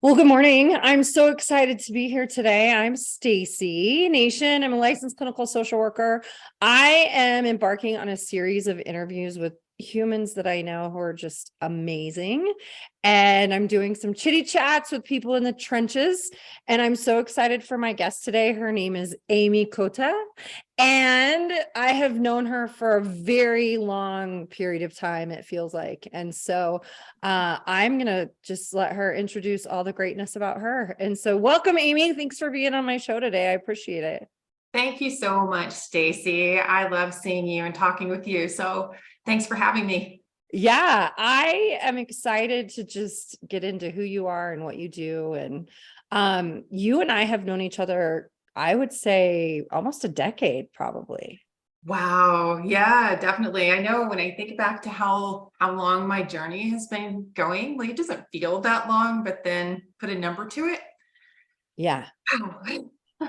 Well, good morning. I'm so excited to be here today. I'm Stacy Nation. I'm a licensed clinical social worker. I am embarking on a series of interviews with humans that I know who are just amazing. And I'm doing some chitty chats with people in the trenches. And I'm so excited for my guest today. Her name is Amy Kotha. And I have known her for a very long period of time, it feels like. And so I'm going to just let her introduce all the greatness about her. And so welcome, Amy. Thanks for being on my show today. I appreciate it. Thank you so much, Stacy. I love seeing you and talking with you. So thanks for having me. Yeah, I am excited to just get into who you are and what you do. And you and I have known each other, I would say almost a decade, probably. Wow. Yeah, definitely. I know when I think back to how long my journey has been going, like it doesn't feel that long, but then put a number to it. Yeah. Wow.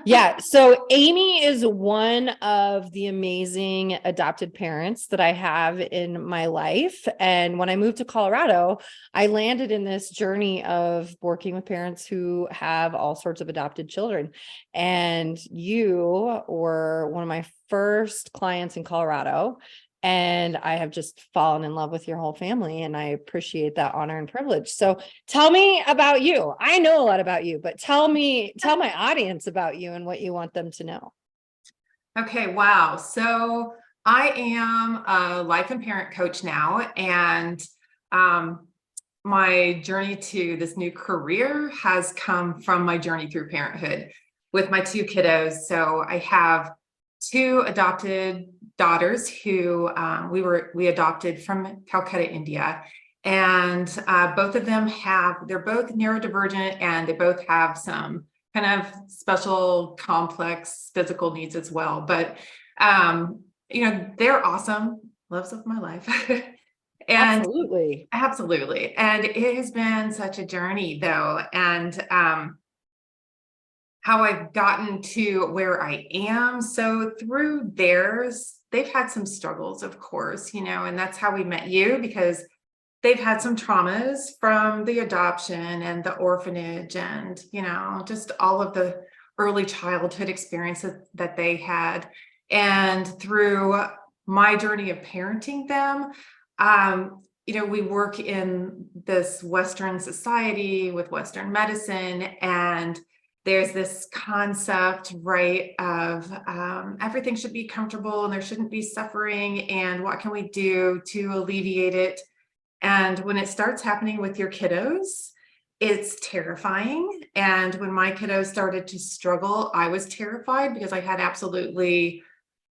Yeah. So Amy is one of the amazing adopted parents that I have in my life. And when I moved to Colorado, I landed in this journey of working with parents who have all sorts of adopted children. And you were one of my first clients in Colorado. And I have just fallen in love with your whole family. And I appreciate that honor and privilege. So tell me about you. I know a lot about you, but tell my audience about you and what you want them to know. Okay. Wow. So I am a life and parent coach now, and um, my journey to this new career has come from my journey through parenthood with my two kiddos. So I have two adopted daughters who we adopted from Calcutta, India. And both of them they're both neurodivergent, and they both have some kind of special complex physical needs as well. But they're awesome, loves of my life. And Absolutely. absolutely. And it has been such a journey though. And how I've gotten to where I am. So through theirs, they've had some struggles, of course, and that's how we met you, because they've had some traumas from the adoption and the orphanage and, just all of the early childhood experiences that they had. And through my journey of parenting them, we work in this Western society with Western medicine, and there's this concept, right, of everything should be comfortable and there shouldn't be suffering, and what can we do to alleviate it? And when it starts happening with your kiddos, it's terrifying. And when my kiddos started to struggle, I was terrified because I had absolutely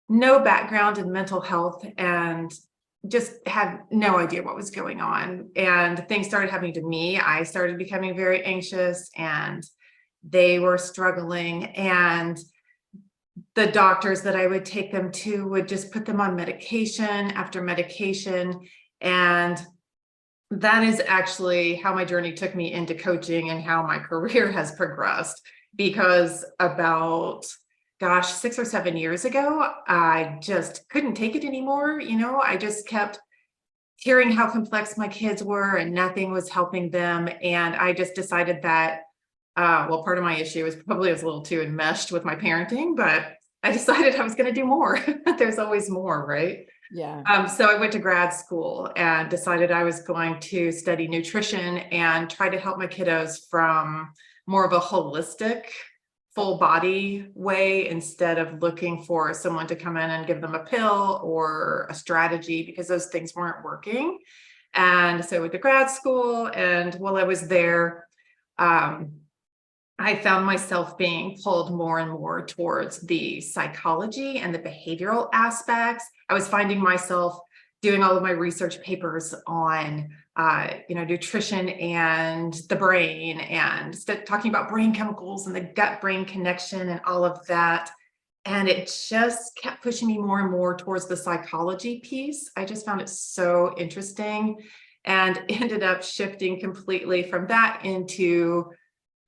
no background in mental health and just had no idea what was going on. And things started happening to me. I started becoming very anxious, and they were struggling. And the doctors that I would take them to would just put them on medication after medication. And that is actually how my journey took me into coaching and how my career has progressed, because about 6 or 7 years ago, I just couldn't take it anymore. I just kept hearing how complex my kids were and nothing was helping them. And I just decided that, part of my issue is probably I was a little too enmeshed with my parenting, but I decided I was going to do more. There's always more, right? Yeah. So I went to grad school and decided I was going to study nutrition and try to help my kiddos from more of a holistic, full body way, instead of looking for someone to come in and give them a pill or a strategy, because those things weren't working. And so I went to grad school, and while I was there, I found myself being pulled more and more towards the psychology and the behavioral aspects. I was finding myself doing all of my research papers on, nutrition and the brain, and talking about brain chemicals and the gut-brain connection and all of that. And it just kept pushing me more and more towards the psychology piece. I just found it so interesting, and ended up shifting completely from that into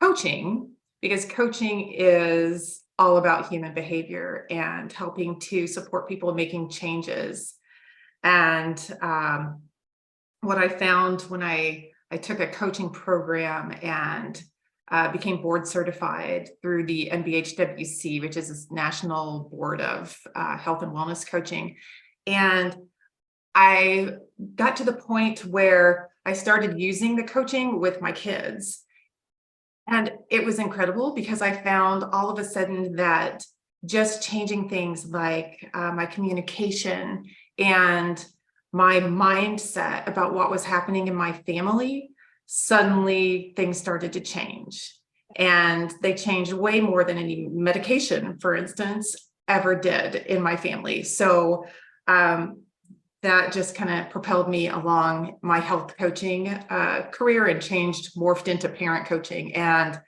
coaching, because coaching is all about human behavior and helping to support people making changes. And what I found when I took a coaching program and became board certified through the NBHWC, which is this National Board of Health and Wellness Coaching. And I got to the point where I started using the coaching with my kids. And it was incredible because I found all of a sudden that just changing things like my communication and my mindset about what was happening in my family, suddenly things started to change. And they changed way more than any medication, for instance, ever did in my family. So that just kind of propelled me along my health coaching career and morphed into parent coaching. And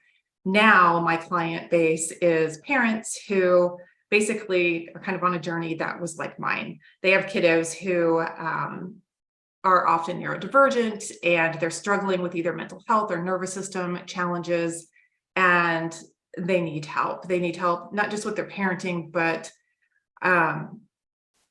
now my client base is parents who basically are kind of on a journey that was like mine. They have kiddos who are often neurodivergent and they're struggling with either mental health or nervous system challenges, and they need help. They need help, not just with their parenting, but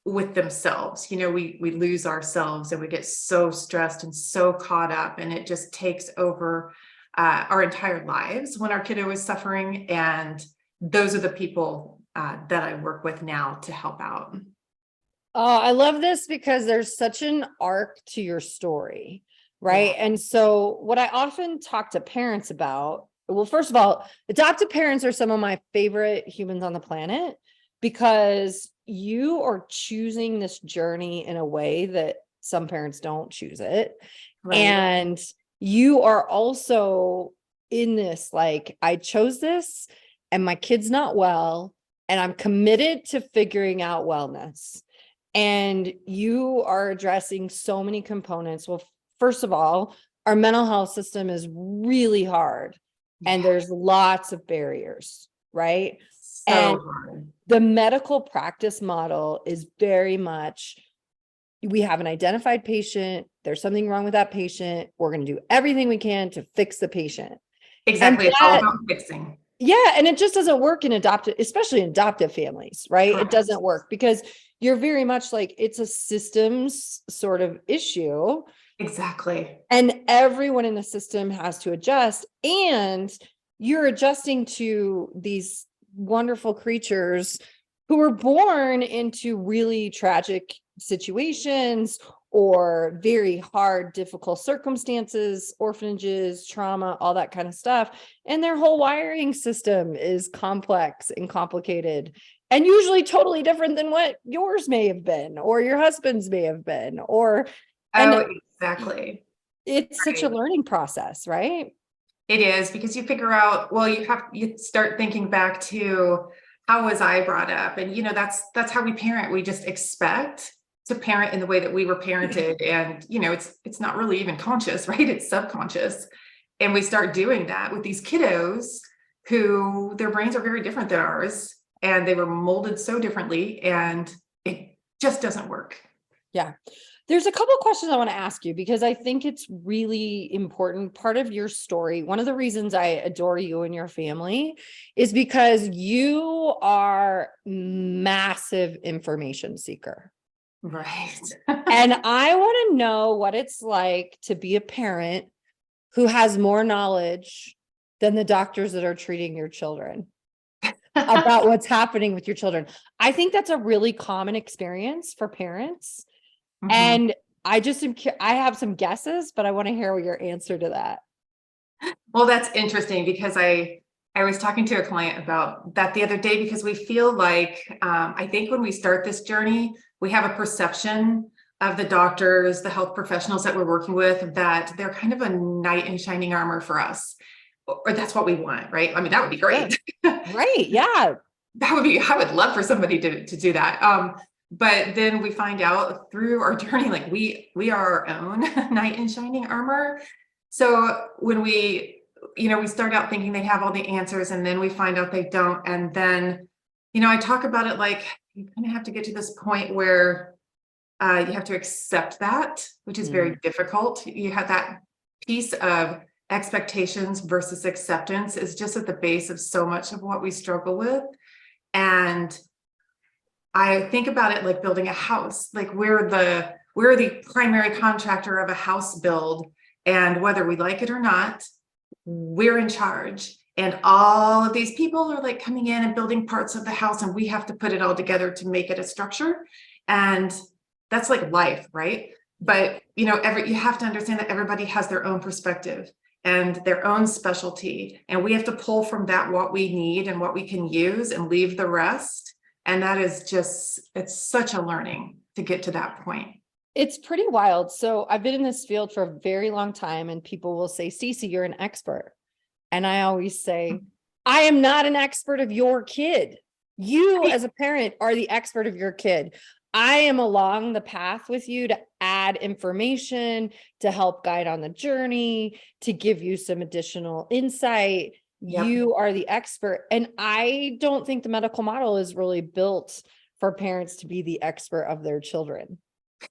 with themselves. You know, we lose ourselves and we get so stressed and so caught up, and it just takes over our entire lives when our kiddo is suffering. And those are the people that I work with now to help out. Oh, I love this because there's such an arc to your story, right? Yeah. And so what I often talk to parents about, well, first of all, adoptive parents are some of my favorite humans on the planet because you are choosing this journey in a way that some parents don't choose it. Right. And you are also in this, like, I chose this and my kid's not well, and I'm committed to figuring out wellness. And you are addressing so many components. Well, first of all, our mental health system is really hard and there's lots of barriers, right? So And hard. the medical practice model is very much, we have an identified patient, there's something wrong with that patient, we're going to do everything we can to fix the patient. Exactly. It's all about fixing. Yeah. And it just doesn't work in adoptive, especially in adoptive families, right? Correct. It doesn't work because you're very much like, it's a systems sort of issue. Exactly. And everyone in the system has to adjust. And you're adjusting to these wonderful creatures who were born into really tragic situations or very hard, difficult circumstances, orphanages, trauma, all that kind of stuff. And their whole wiring system is complex and complicated and usually totally different than what yours may have been or your husband's may have been, or, and exactly. it's such a learning process, right? It is, because you figure out, well, you start thinking back to how was I brought up? And, you know, that's how we parent. We just expect to parent in the way that we were parented. And, you know, it's not really even conscious, right? It's subconscious. And we start doing that with these kiddos who their brains are very different than ours. And they were molded so differently, and it just doesn't work. Yeah. There's a couple of questions I want to ask you because I think it's really important. Part of your story, one of the reasons I adore you and your family is because you are massive information seeker. Right. And I want to know what it's like to be a parent who has more knowledge than the doctors that are treating your children about what's happening with your children. I think that's a really common experience for parents. Mm-hmm. And I have some guesses, but I want to hear your answer to that. Well, that's interesting because I was talking to a client about that the other day, because we feel like, I think when we start this journey, we have a perception of the doctors, the health professionals that we're working with, that they're kind of a knight in shining armor for us, or that's what we want, right? I mean, that would be great. Right. Yeah. I would love for somebody to do that. But then we find out through our journey, like we are our own knight in shining armor. So when we start out thinking they have all the answers, and then we find out they don't. And then, I talk about it like you kind of have to get to this point where you have to accept that, which is very difficult. You have that piece of expectations versus acceptance is just at the base of so much of what we struggle with. And I think about it like building a house. Like we're the primary contractor of a house build, and whether we like it or not, we're in charge. And all of these people are like coming in and building parts of the house, and we have to put it all together to make it a structure. And that's like life, right? But you have to understand that everybody has their own perspective and their own specialty. And we have to pull from that what we need and what we can use and leave the rest. And that is it's such a learning to get to that point. It's pretty wild. So I've been in this field for a very long time, and people will say, Stacy, you're an expert. And I always say, I am not an expert of your kid. You as a parent are the expert of your kid. I am along the path with you to add information, to help guide on the journey, to give you some additional insight. Yep. You are the expert. And I don't think the medical model is really built for parents to be the expert of their children.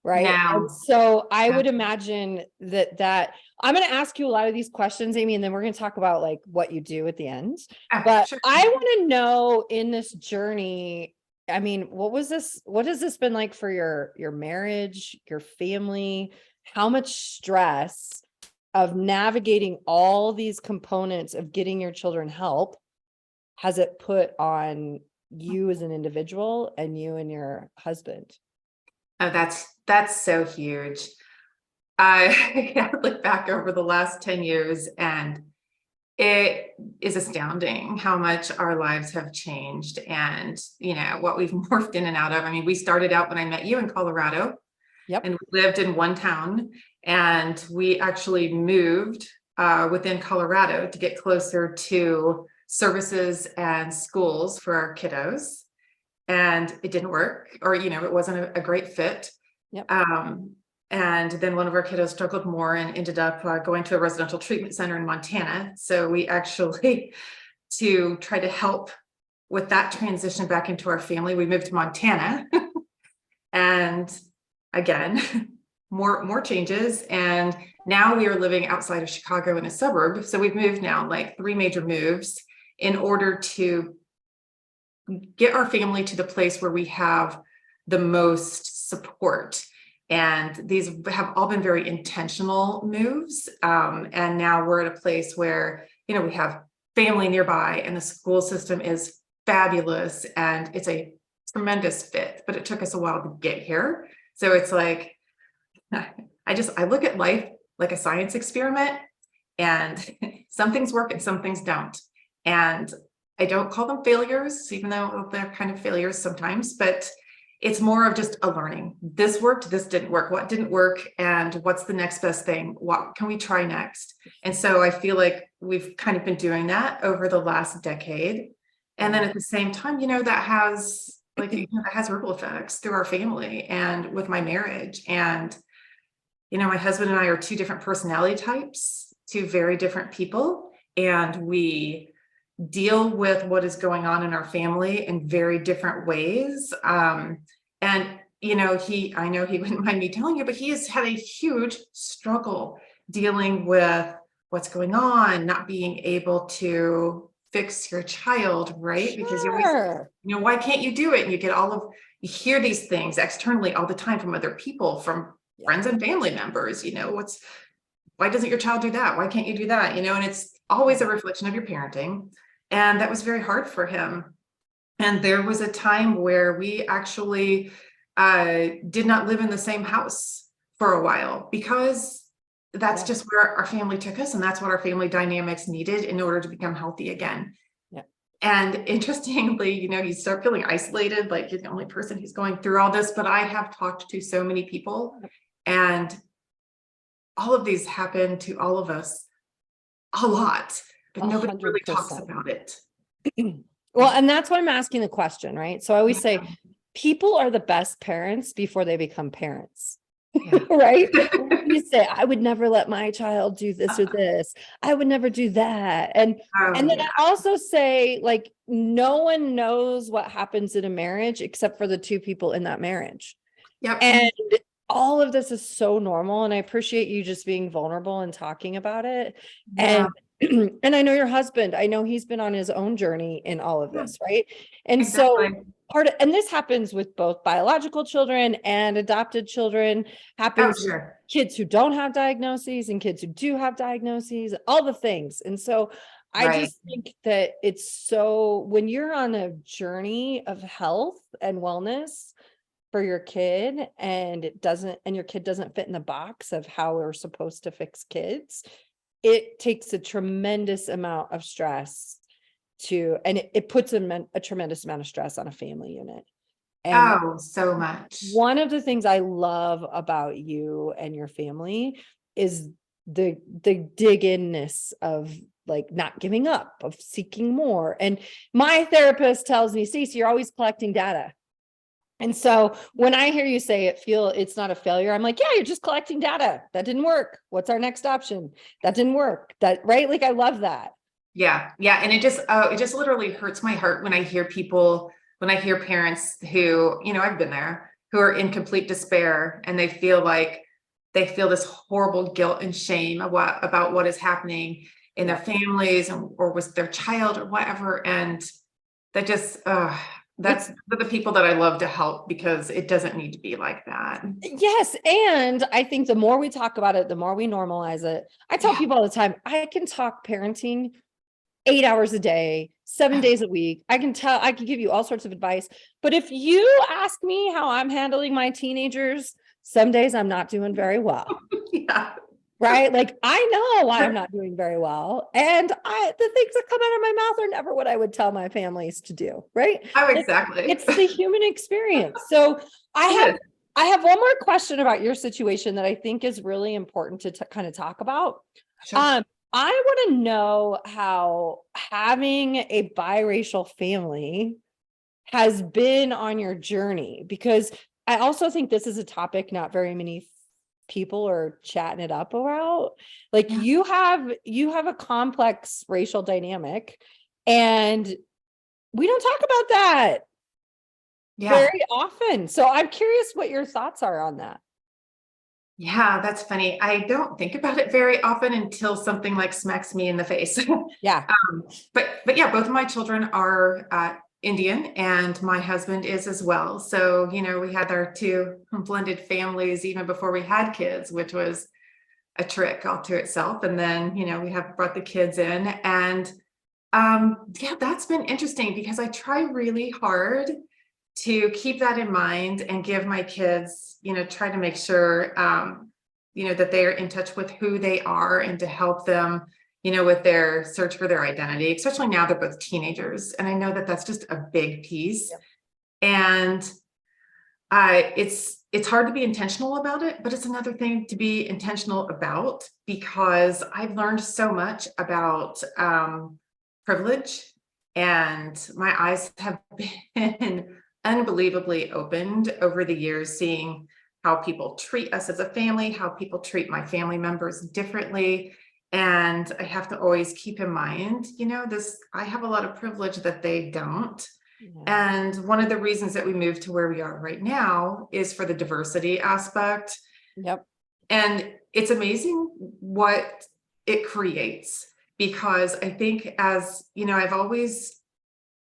Right. Now, And so I would imagine that I'm going to ask you a lot of these questions, Amy, and then we're going to talk about like what you do at the end. But sure. I want to know in this journey, I mean, what has this been like for your marriage, your family? How much stress of navigating all these components of getting your children help has it put on you as an individual and you and your husband? Oh, that's so huge. I look back over the last 10 years, and it is astounding how much our lives have changed and, what we've morphed in and out of. I mean, we started out when I met you in Colorado. Yep. And we lived in one town, and we actually moved within Colorado to get closer to services and schools for our kiddos. And it didn't work, or, it wasn't a great fit. Yep. And then one of our kiddos struggled more and ended up going to a residential treatment center in Montana. So we actually, to try to help with that transition back into our family, we moved to Montana. And again, more changes. And now we are living outside of Chicago in a suburb. So we've moved now like 3 major moves in order to get our family to the place where we have the most support. And these have all been very intentional moves. And now we're at a place where, we have family nearby, and the school system is fabulous, and it's a tremendous fit, but it took us a while to get here. So it's like, I look at life like a science experiment, and some things work and some things don't. And I don't call them failures, even though they're kind of failures sometimes, but it's more of just a learning. This worked, this didn't work. What didn't work, and what's the next best thing? What can we try next? And so I feel like we've kind of been doing that over the last decade. And then at the same time, that has that has ripple effects through our family and with my marriage. And, my husband and I are 2 different personality types, 2 very different people. And we deal with what is going on in our family in very different ways. And, I know he wouldn't mind me telling you, but he has had a huge struggle dealing with what's going on, not being able to fix your child, right? Sure. Because you always, why can't you do it? And you hear these things externally all the time from other people, from friends and family members, why doesn't your child do that? Why can't you do that? And it's always a reflection of your parenting. And that was very hard for him. And there was a time where we actually did not live in the same house for a while, because that's just where our family took us. And that's what our family dynamics needed in order to become healthy again. Yeah. And interestingly, you start feeling isolated, like you're the only person who's going through all this. But I have talked to so many people, and all of these happen to all of us a lot, but nobody really talks about it. Well, and that's why I'm asking the question, right? So I always say people are the best parents before they become parents. Right? You say, I would never let my child do this or this. I would never do that. And then I also say, like, no one knows what happens in a marriage except for the 2 people in that marriage. Yep. And all of this is so normal. And I appreciate you just being vulnerable and talking about it. Yeah. And I know your husband, I know he's been on his own journey in all of this, right? And exactly. so and this happens with both biological children and adopted children, Oh, happens with sure. kids who don't have diagnoses and kids who do have diagnoses, all the things. And so I Right. just think that it's so, when you're on a journey of health and wellness for your kid, and your kid doesn't fit in the box of how we're supposed to fix kids, it takes a tremendous amount of stress and it puts a tremendous amount of stress on a family unit. And Oh, so much. one of the things I love about you and your family is the dig inness of like not giving up, of seeking more. And my therapist tells me, Stacy, you're always collecting data. And so when I hear you say it's not a failure, I'm like, yeah, you're just collecting data. That didn't work. What's our next option? That didn't work. Right? Like, I love that. Yeah. Yeah. And it just literally hurts my heart when I hear when I hear parents who, I've been there, who are in complete despair, and they feel this horrible guilt and shame about what is happening in their families or with their child or whatever. And that just, that's the people that I love to help, because it doesn't need to be like that. Yes. And I think the more we talk about it, the more we normalize it. I tell people all the time, I can talk parenting 8 hours a day, 7 days a week. I can give you all sorts of advice. But if you ask me how I'm handling my teenagers, some days I'm not doing very well. Yeah. Right? Like, I know why I'm not doing very well. And the things that come out of my mouth are never what I would tell my families to do. Right? Oh, exactly. It's the human experience. So I have one more question about your situation that I think is really important to kind of talk about. Sure. I want to know how having a biracial family has been on your journey, because I also think this is a topic not very many people are chatting it up about. Like, Yeah. you have a complex racial dynamic, and we don't talk about that very often. So I'm curious what your thoughts are on that. Yeah, that's funny. I don't think about it very often until something like smacks me in the face. Yeah. But yeah, both of my children are Indian, and my husband is as well. So, we had our two blended families even before we had kids, which was a trick all to itself. And then, we have brought the kids in, and yeah, that's been interesting, because I try really hard to keep that in mind and give my kids, try to make sure, that they are in touch with who they are, and to help them, with their search for their identity, especially now they're both teenagers. And I know that that's just a big piece. Yep. And it's hard to be intentional about it, but it's another thing to be intentional about, because I've learned so much about privilege, and my eyes have been unbelievably opened over the years, seeing how people treat us as a family, how people treat my family members differently. And I have to always keep in mind, I have a lot of privilege that they don't. Yeah. And one of the reasons that we moved to where we are right now is for the diversity aspect. Yep. And it's amazing what it creates, because I think, as I've always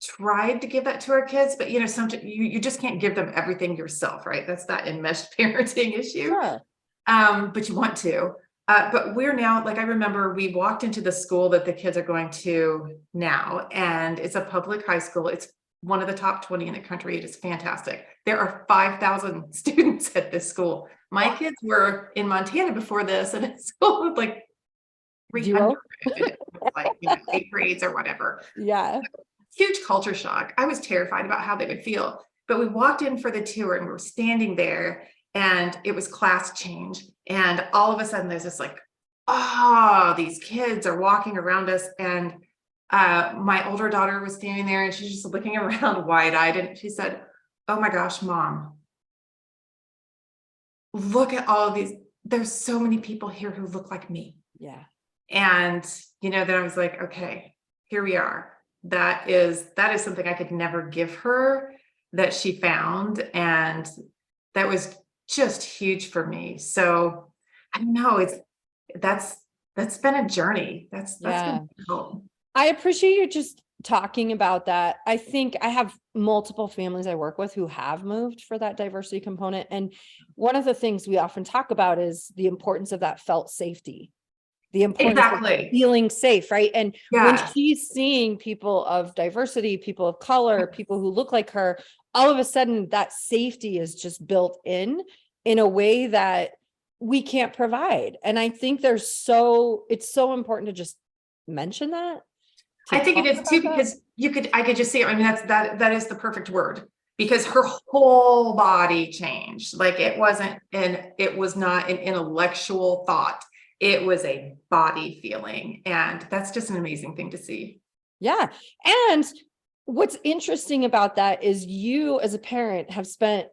tried to give that to our kids, but sometimes you just can't give them everything yourself, right? That's that enmeshed parenting issue. Sure. But you want to. But we're now, like, I remember we walked into the school that the kids are going to now, and it's a public high school. It's one of the top 20 in the country. It is fantastic. There are 5,000 students at this school. My kids were in Montana before this, and it's school with like 300, like 8 grades or whatever. Yeah. Huge culture shock. I was terrified about how they would feel. But we walked in for the tour, and we were standing there, and it was class change. And all of a sudden there's this like, oh, these kids are walking around us. And my older daughter was standing there, and she's just looking around wide-eyed, and she said, oh my gosh, Mom, look at all of these. There's so many people here who look like me. Yeah. And, then I was like, okay, here we are. That is something I could never give her, that she found. And that was just huge for me. So I don't know, that's been a journey. That's been difficult. I appreciate you just talking about that, I think I have multiple families I work with who have moved for that diversity component. And one of the things we often talk about is the importance of that felt safety, the importance of Exactly. feeling safe, right? And when Yeah. she's seeing people of diversity, people of color, people who look like her, all of a sudden that safety is just built in a way that we can't provide. And I think it's so important to just mention that, to I think it talk is too, about that. because I could just see it. I mean, that is the perfect word, because her whole body changed. Like it was not an intellectual thought. It was a body feeling. And that's just an amazing thing to see. Yeah. And what's interesting about that is you as a parent have spent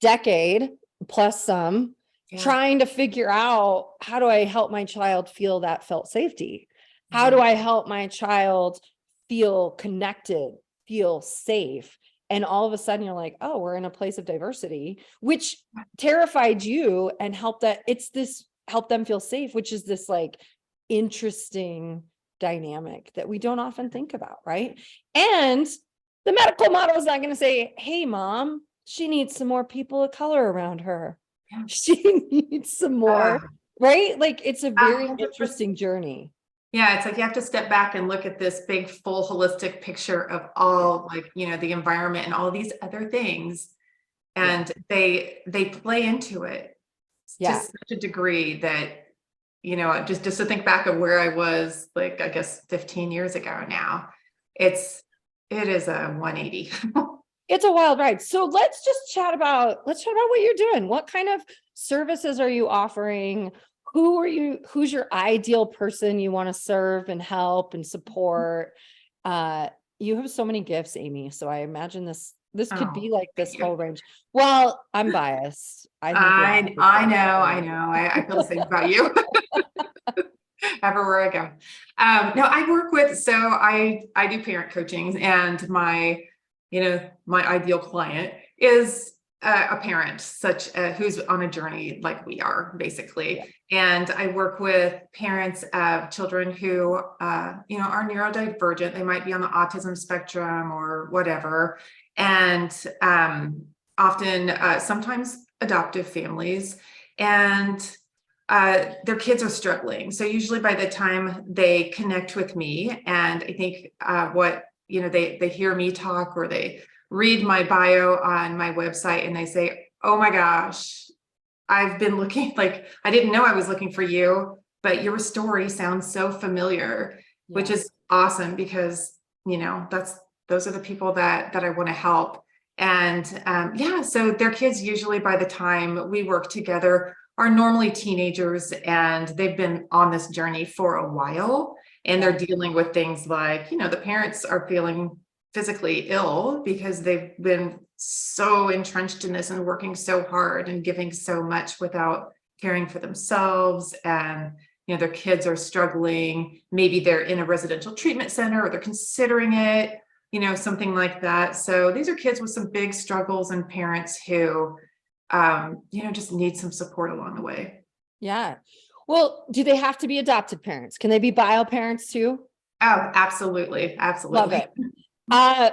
decade plus some Yeah. trying to figure out, how do I help my child feel that felt safety? How do Yeah. I help my child feel connected, feel safe? And all of a sudden you're like, oh, we're in a place of diversity, which terrified you, and help them feel safe, which is this like interesting dynamic that we don't often think about, right? And the medical model is not going to say, hey, mom, she needs some more people of color around her. Yeah. She needs some more, right? Like it's a very 100%. interesting journey. Yeah, it's like you have to step back and look at this big, full, holistic picture of Yeah. all, like, the environment and all these other things. Yeah. And they play into it to Yeah. such a degree that, just to think back of where I was, like, I guess 15 years ago now, it is a 180. It's a wild ride. So let's chat about what you're doing. What kind of services are you offering? Who's your ideal person you want to serve and help and support? You have so many gifts, Amy. So I imagine this could Oh, be like thank this you. whole range. Well, I'm biased. I think you're I wonderful. know, I know. I feel the same about you. Everywhere I go. No, I work with, so I do parent coaching, and my ideal client is a parent who's on a journey like we are, basically. And I work with parents of children who are neurodivergent. They might be on the autism spectrum or whatever, and often sometimes adoptive families, and their kids are struggling. So usually by the time they connect with me, and I think they hear me talk, or they read my bio on my website, and they say, oh my gosh, I've been looking, like, I didn't know I was looking for you, but your story sounds so familiar, which Yeah. is awesome, because those are the people that I want to help. And so their kids, usually by the time we work together, are normally teenagers, and they've been on this journey for a while, and they're Yeah. dealing with things like, the parents are feeling physically ill because they've been so entrenched in this and working so hard and giving so much without caring for themselves. And their kids are struggling. Maybe they're in a residential treatment center, or they're considering it, something like that. So these are kids with some big struggles, and parents who just need some support along the way. Yeah. Well, do they have to be adopted parents? Can they be bio parents too? Oh, absolutely. Love Absolutely. it.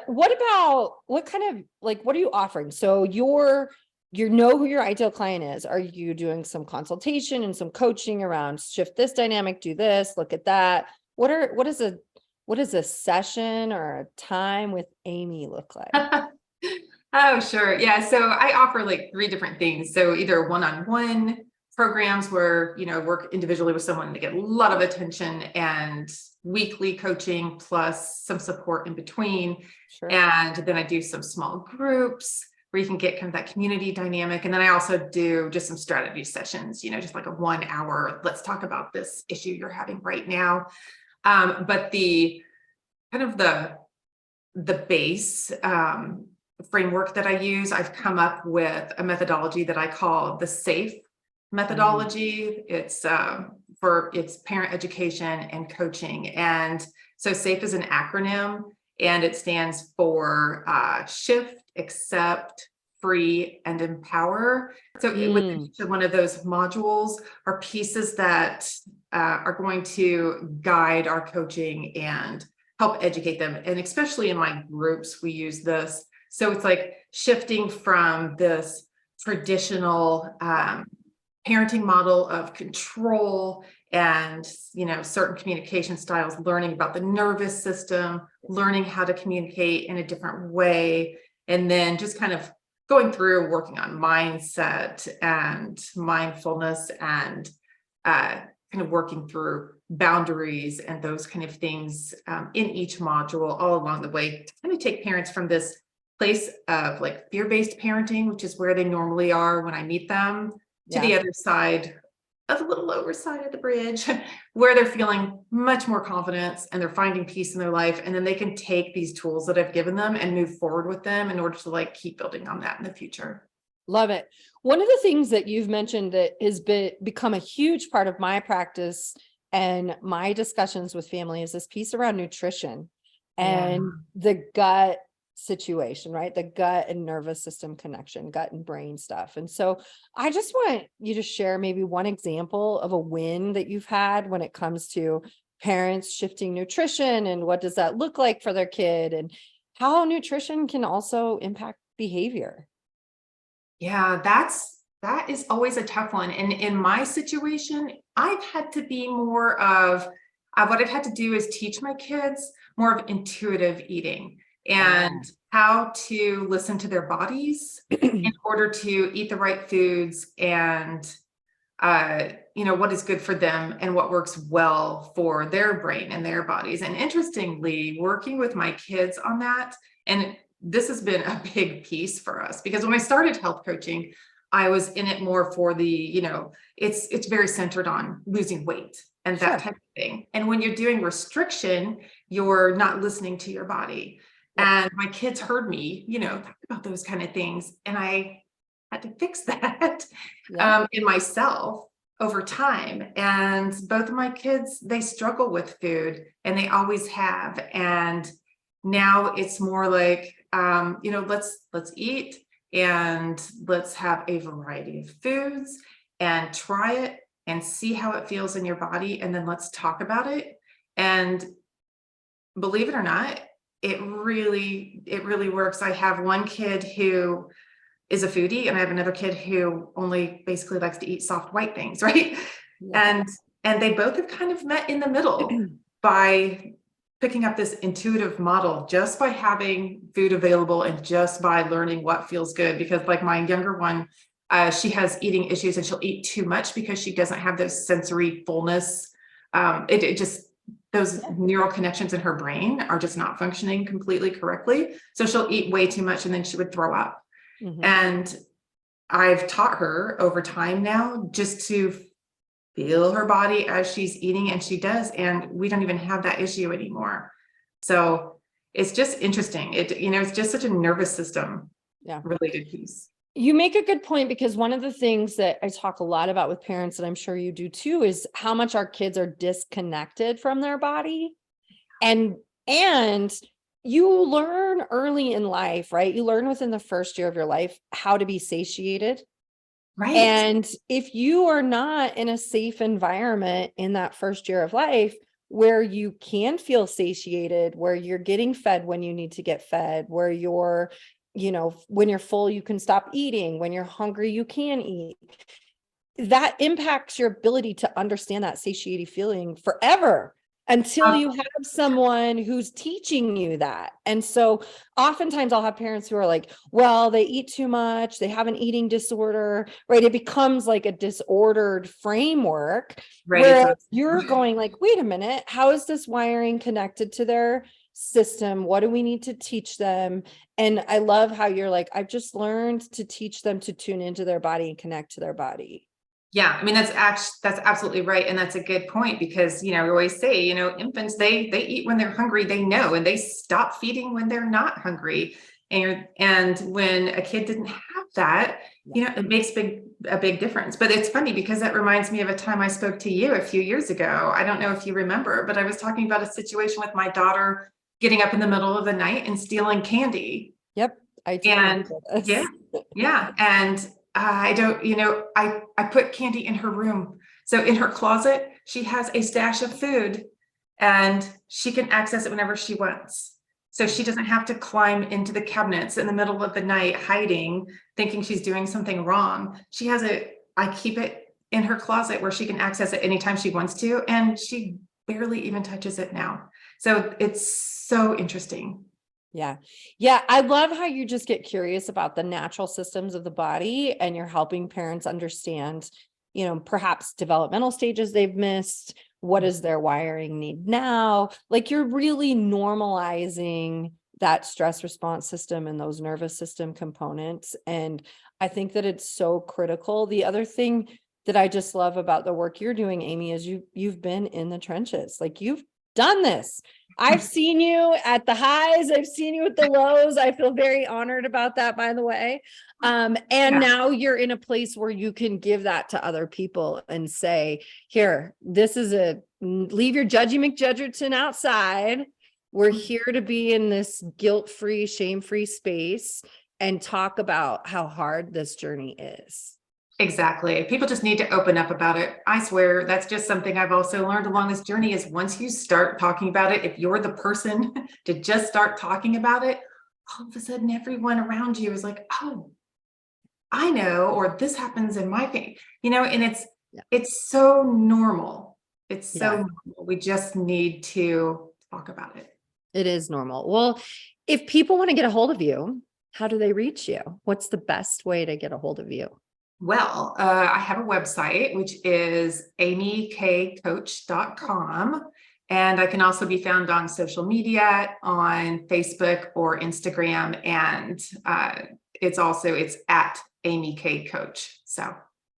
What kind of, like, what are you offering? So you know who your ideal client is. Are you doing some consultation and some coaching around shift this dynamic, do this, look at that? What is a session or a time with Amy look like? Oh, sure. Yeah. So I offer like 3 different things. So either one-on-one programs where, work individually with someone to get a lot of attention, and weekly coaching plus some support in between. Sure. And then I do some small groups where you can get kind of that community dynamic. And then I also do just some strategy sessions, just like a 1 hour, let's talk about this issue you're having right now. But the kind of the base framework that I use, I've come up with a methodology that I call the SAFE methodology. It's parent education and coaching. And so SAFE is an acronym, and it stands for shift, accept, free, and empower. So within each one of those modules are pieces that are going to guide our coaching and help educate them. And especially in my groups, we use this. So it's like shifting from this traditional parenting model of control and, certain communication styles, learning about the nervous system, learning how to communicate in a different way, and then just kind of going through working on mindset and mindfulness and kind of working through boundaries and those kind of things in each module all along the way to kind of take parents from this place of like fear-based parenting, which is where they normally are when I meet them, to the other side, of a little lower side of the bridge, where they're feeling much more confidence and they're finding peace in their life. And then they can take these tools that I've given them and move forward with them in order to like keep building on that in the future. Love it. One of the things that you've mentioned that has become a huge part of my practice and my discussions with family is this piece around nutrition and the gut situation, right? The gut and nervous system connection, gut and brain stuff. And so I just want you to share maybe one example of a win that you've had when it comes to parents shifting nutrition and what does that look like for their kid and how nutrition can also impact behavior. Yeah, that is always a tough one. And in my situation, I've had to be more of what I've had to do is teach my kids more of intuitive eating and how to listen to their bodies in order to eat the right foods and what is good for them and what works well for their brain and their bodies. And interestingly, working with my kids on that, and this has been a big piece for us because when I started health coaching, I was in it more for the, it's very centered on losing weight and that type of thing. And when you're doing restriction, you're not listening to your body. And my kids heard me, talk about those kind of things. And I had to fix that in myself over time. And both of my kids, they struggle with food and they always have. And now it's more like, let's eat and let's have a variety of foods and try it and see how it feels in your body. And then let's talk about it. And believe it or not, it really works. I have one kid who is a foodie and I have another kid who only basically likes to eat soft white things, right? And they both have kind of met in the middle by picking up this intuitive model just by having food available and just by learning what feels good. Because like my younger one, she has eating issues and she'll eat too much because she doesn't have those sensory fullness. Those neural connections in her brain are just not functioning completely correctly. So she'll eat way too much and then she would throw up. And I've taught her over time now just to feel her body as she's eating, and she does. And we don't even have that issue anymore. So it's just interesting. It's just such a nervous system related piece. You make a good point because one of the things that I talk a lot about with parents, and I'm sure you do too, is how much our kids are disconnected from their body. And you learn early in life, right? You learn within the first year of your life how to be satiated. Right. And if you are not in a safe environment in that first year of life where you can feel satiated, where you're getting fed when you need to get fed, where you're, when you're full, you can stop eating, when you're hungry, you can eat. That impacts your ability to understand that satiety feeling forever until you have someone who's teaching you that. And so oftentimes I'll have parents who are like, well, they eat too much, they have an eating disorder, right? It becomes like a disordered framework where you're going like, wait a minute, how is this wiring connected to their system? What do we need to teach them? And I love how you're like, I've just learned to teach them to tune into their body and connect to their body. Yeah, I mean, that's absolutely right. And that's a good point because, we always say, infants, they eat when they're hungry, they know, and they stop feeding when they're not hungry. And when a kid didn't have that, it makes a big difference. But it's funny because that reminds me of a time I spoke to you a few years ago. I don't know if you remember, but I was talking about a situation with my daughter getting up in the middle of the night and stealing candy. Yep. I do. And yeah. And I don't, I put candy in her room. So in her closet, she has a stash of food and she can access it whenever she wants. So she doesn't have to climb into the cabinets in the middle of the night, hiding, thinking she's doing something wrong. She has it, I keep it in her closet where she can access it anytime she wants to, and she barely even touches it now. So it's so interesting. Yeah. Yeah. I love how you just get curious about the natural systems of the body, and you're helping parents understand, perhaps developmental stages they've missed. What does their wiring need now? Like, you're really normalizing that stress response system and those nervous system components. And I think that it's so critical. The other thing that I just love about the work you're doing, Amy, is you've been in the trenches. Like, you've done this. I've seen you at the highs. I've seen you at the lows. I feel very honored about that, by the way. And Yeah. now you're in a place where you can give that to other people and say, here, leave your Judgy McJudgerton outside. We're here to be in this guilt-free, shame-free space and talk about how hard this journey is. Exactly. People just need to open up about it. I swear that's just something I've also learned along this journey is once you start talking about it, if you're the person to just start talking about it, all of a sudden everyone around you is like, oh, I know, or this happens in my family, and it's so normal. It's so normal. We just need to talk about it. It is normal. Well, if people want to get a hold of you, how do they reach you? What's the best way to get a hold of you? Well, I have a website, which is amykcoach.com. And I can also be found on social media on Facebook or Instagram. And it's at Amy K Coach. So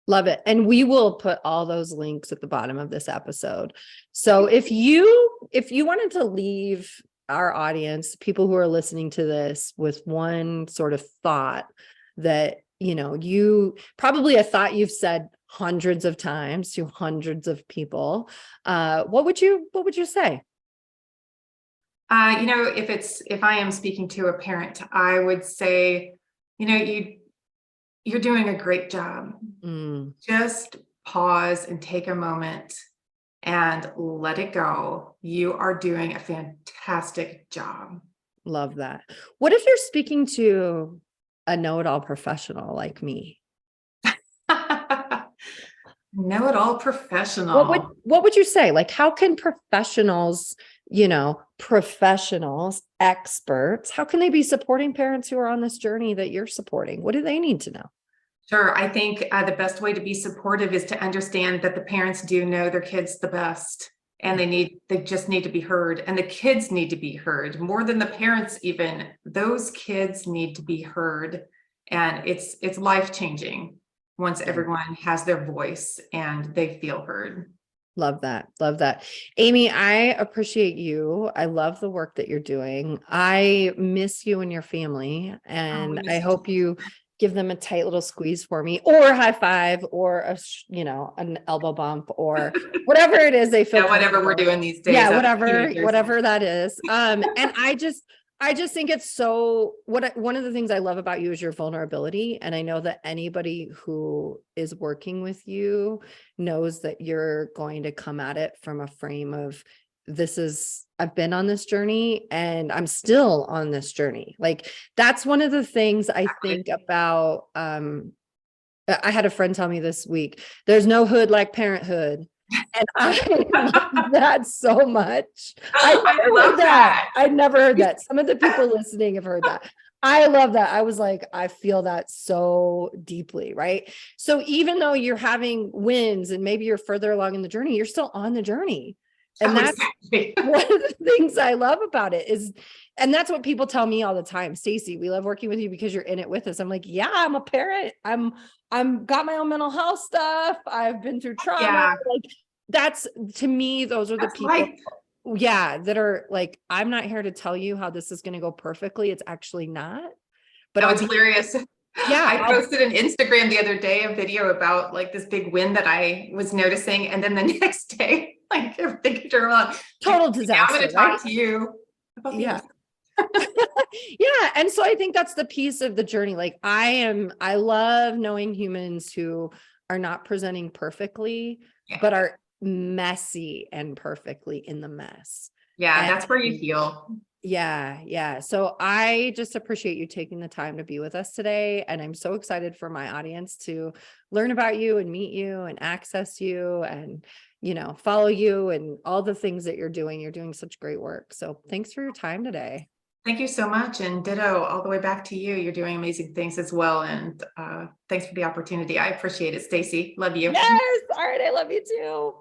love it. And we will put all those links at the bottom of this episode. So if you wanted to leave our audience, people who are listening to this, with one sort of thought that, you probably a thought you've said hundreds of times to hundreds of people, what would you say? if I am speaking to a parent, I would say, you're doing a great job. Just pause and take a moment and let it go. You are doing a fantastic job. Love that. What if you're speaking to a know-it-all professional like me? Know-it-all professional. What would you say? Like, how can professionals, experts, how can they be supporting parents who are on this journey that you're supporting? What do they need to know? Sure. I think the best way to be supportive is to understand that the parents do know their kids the best, and they just need to be heard, and the kids need to be heard more than the parents. Even those kids need to be heard, and it's life-changing once everyone has their voice and they feel heard. Love that. Love that. Amy, I appreciate you. I love the work that you're doing. I miss you and your family, and I hope you give them a tight little squeeze for me, or a high five, or an elbow bump, or whatever it is they feel. Yeah, whatever we're doing these days. Yeah, whatever that is. And I just think it's so, one of the things I love about you is your vulnerability. And I know that anybody who is working with you knows that you're going to come at it from a frame of, I've been on this journey and I'm still on this journey. Like, that's one of the things I think about. I had a friend tell me this week, there's no hood like parenthood. And I love that so much. I love that. I've never heard that. Some of the people listening have heard that. I love that. I was like, I feel that so deeply, right? So even though you're having wins and maybe you're further along in the journey, you're still on the journey. And that's one of the things I love about it is, and that's what people tell me all the time. Stacy, we love working with you because you're in it with us. I'm like, yeah, I'm a parent. I'm got my own mental health stuff. I've been through trauma. Yeah. Like, that's, to me, those are the people, that are like, I'm not here to tell you how this is going to go perfectly. It's actually not. But it's hilarious. Yeah. I posted on Instagram the other day a video about like this big win that I was noticing. And then the next day, like everything turned around. Total disaster. I'm going to talk to you about yeah. Yeah. And so I think that's the piece of the journey. Like, I love knowing humans who are not presenting perfectly, but are messy and perfectly in the mess. Yeah, And that's where you heal. yeah. So I just appreciate you taking the time to be with us today. And I'm so excited for my audience to learn about you and meet you and access you and, follow you and all the things that you're doing. You're doing such great work. So thanks for your time today. Thank you so much. And ditto all the way back to you. You're doing amazing things as well. And thanks for the opportunity. I appreciate it, Stacy. Love you. Yes. All right. I love you too.